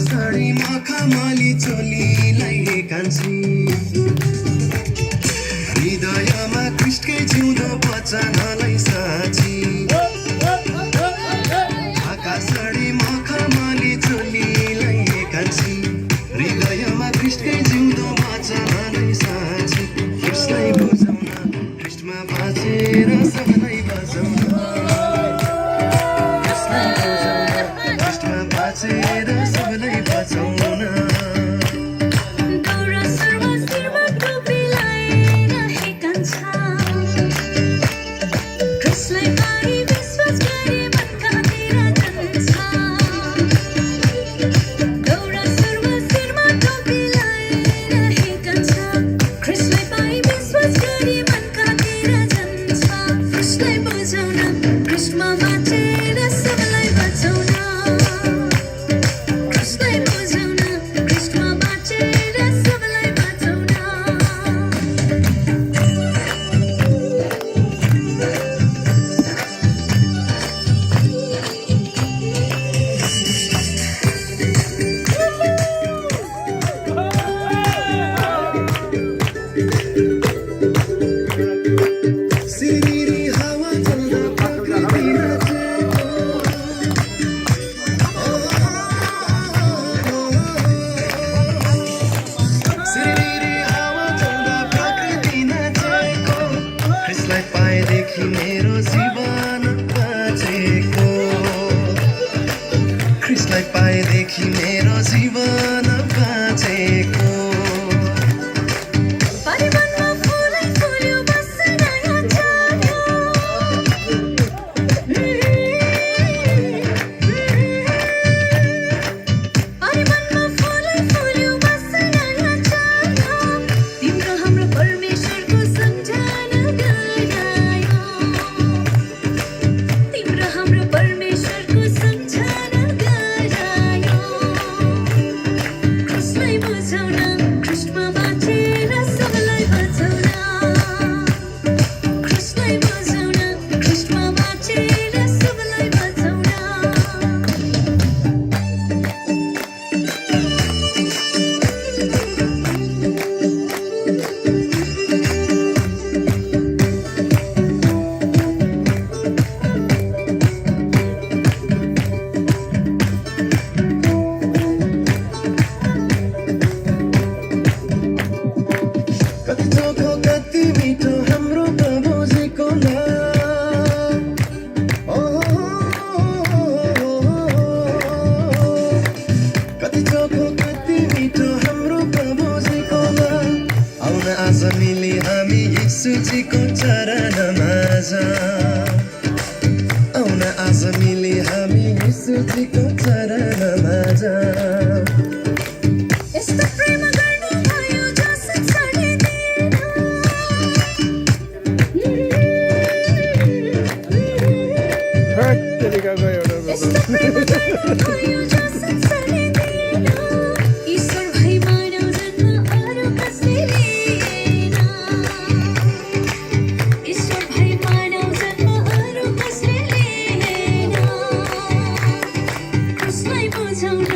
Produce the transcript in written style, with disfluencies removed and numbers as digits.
साडी मखमली चोलीलाई कान्छी हृदयमा कृष्णकै जिउँदो वचनलाई साँची ढाका साडी मखमली चोलीलाई कान्छी हृदयमा कृष्णकै जिउँदो वचनलाई साँची कृष्णलाई बुझाउन कृष्णमा बाँचेर सबैलाई बचाउन कृष्णलाई बुझाउन कृष्णमा बाँचेर सबैलाई बचाउन मेरो जीवन बाँचेको कृष्णलाई पाएदेखि मेरो जीवन बाँचेको आज मिली हामी यीशुजीको चरणमा जाऊँ आउन आज मिली हामी यीशुजीको चरणमा जाऊँ यस्तो प्रेम गर्नु भयो जो संसारले दिएन यस्तो प्रेम गर्नु भयो जो संसारले दिएन ईश्वर भई मानव जन्म अरू कसले लिएन ईश्वर भई मानव जन्म अरू कसले लिएन कृष्णलाई बुझाउन